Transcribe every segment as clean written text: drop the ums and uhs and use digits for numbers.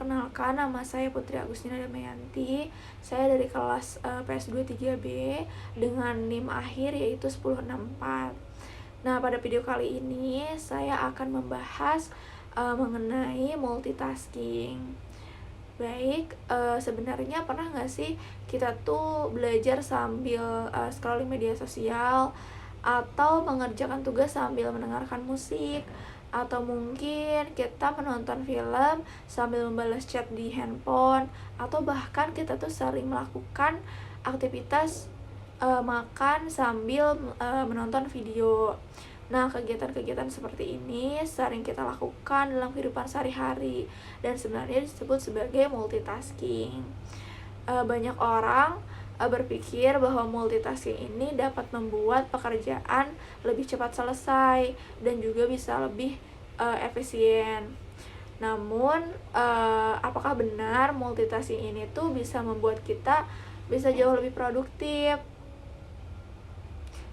Perkenalkan, nama saya Putri Agustina Damayanti. Saya dari kelas PS2 3B dengan NIM akhir yaitu 1064. Nah, pada video kali ini saya akan membahas mengenai multitasking. Baik, sebenarnya pernah nggak sih kita tuh belajar sambil scrolling media sosial, atau mengerjakan tugas sambil mendengarkan musik, atau mungkin kita menonton film sambil membalas chat di handphone, atau bahkan kita tuh sering melakukan aktivitas makan sambil menonton video. Nah, kegiatan-kegiatan seperti ini sering kita lakukan dalam kehidupan sehari-hari dan sebenarnya disebut sebagai multitasking. Banyak orang berpikir bahwa multitasking ini dapat membuat pekerjaan lebih cepat selesai dan juga bisa lebih efisien. Namun, apakah benar multitasking ini tuh bisa membuat kita bisa jauh lebih produktif?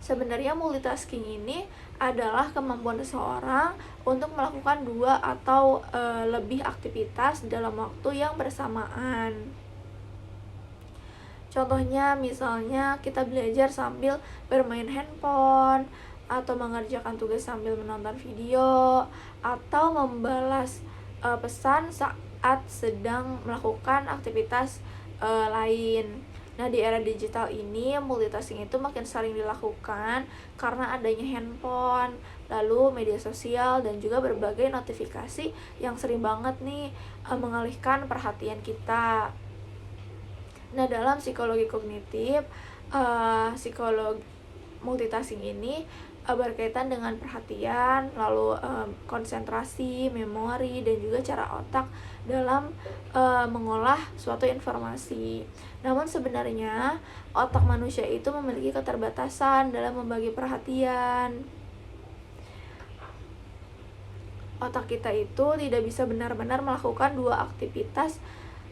Sebenarnya multitasking ini adalah kemampuan seseorang untuk melakukan dua atau lebih aktivitas dalam waktu yang bersamaan. Contohnya, misalnya kita belajar sambil bermain handphone, atau mengerjakan tugas sambil menonton video, atau membalas pesan saat sedang melakukan aktivitas lain. Nah, di era digital ini multitasking itu makin sering dilakukan karena adanya handphone, lalu media sosial, dan juga berbagai notifikasi yang sering banget nih mengalihkan perhatian kita. Nah, dalam psikologi kognitif, psikolog multitasking ini berkaitan dengan perhatian, lalu konsentrasi, memori, dan juga cara otak dalam mengolah suatu informasi. Namun sebenarnya otak manusia itu memiliki keterbatasan dalam membagi perhatian. Otak kita itu tidak bisa benar-benar melakukan dua aktivitas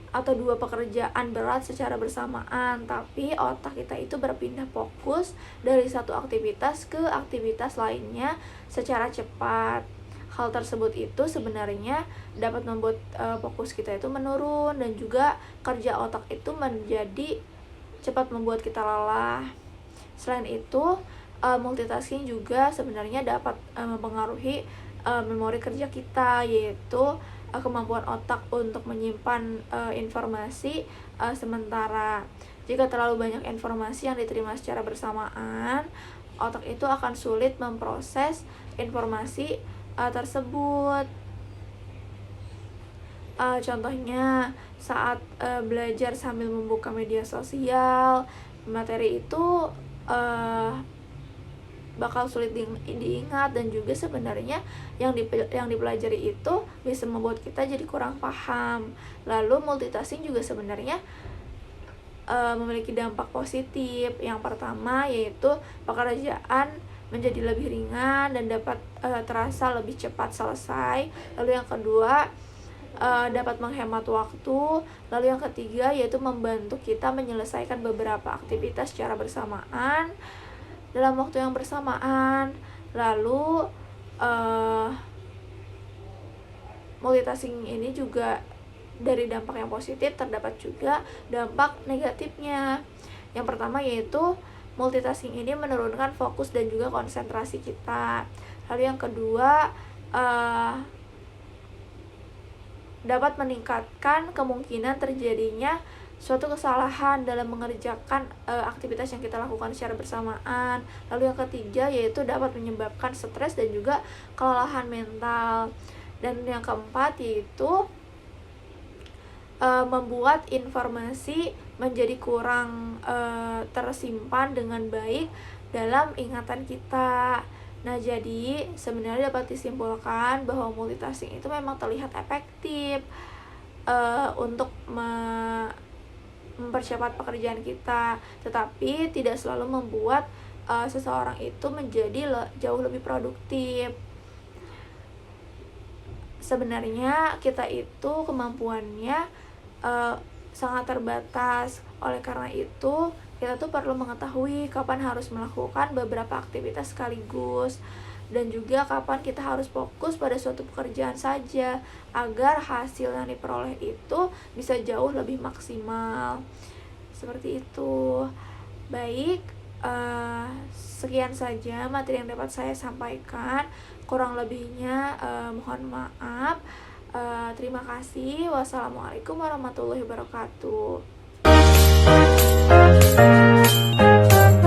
atau dua pekerjaan berat secara bersamaan, tapi otak kita itu berpindah fokus dari satu aktivitas ke aktivitas lainnya secara cepat. Hal tersebut itu sebenarnya dapat membuat fokus kita itu menurun, dan juga kerja otak itu menjadi cepat membuat kita lelah. Selain itu, multitasking juga sebenarnya dapat mempengaruhi memori kerja kita, yaitu kemampuan otak untuk menyimpan informasi sementara. Jika terlalu banyak informasi yang diterima secara bersamaan, otak itu akan sulit memproses informasi tersebut. Contohnya, saat belajar sambil membuka media sosial, materi itu bakal sulit diingat, dan juga sebenarnya yang dipelajari itu bisa membuat kita jadi kurang paham. Lalu multitasking juga sebenarnya memiliki dampak positif. Yang pertama yaitu pekerjaan menjadi lebih ringan dan dapat terasa lebih cepat selesai. Lalu yang kedua, dapat menghemat waktu. Lalu yang ketiga yaitu membantu kita menyelesaikan beberapa aktivitas secara bersamaan dalam waktu yang bersamaan. Lalu multitasking ini juga dari dampak yang positif terdapat juga dampak negatifnya. Yang pertama yaitu multitasking ini menurunkan fokus dan juga konsentrasi kita. Lalu yang kedua, dapat meningkatkan kemungkinan terjadinya suatu kesalahan dalam mengerjakan aktivitas yang kita lakukan secara bersamaan. Lalu yang ketiga yaitu dapat menyebabkan stres dan juga kelelahan mental. Dan yang keempat yaitu membuat informasi menjadi kurang tersimpan dengan baik dalam ingatan kita. Nah, jadi sebenarnya dapat disimpulkan bahwa multitasking itu memang terlihat efektif untuk mempercepat pekerjaan kita, tetapi tidak selalu membuat seseorang itu menjadi jauh lebih produktif. Sebenarnya kita itu kemampuannya sangat terbatas. Oleh karena itu kita tuh perlu mengetahui kapan harus melakukan beberapa aktivitas sekaligus. dan juga kapan kita harus fokus pada suatu pekerjaan saja agar hasil yang diperoleh itu bisa jauh lebih maksimal. Seperti itu. Baik, sekian saja materi yang dapat saya sampaikan. Kurang lebihnya mohon maaf. Terima kasih. Wassalamualaikum warahmatullahi wabarakatuh.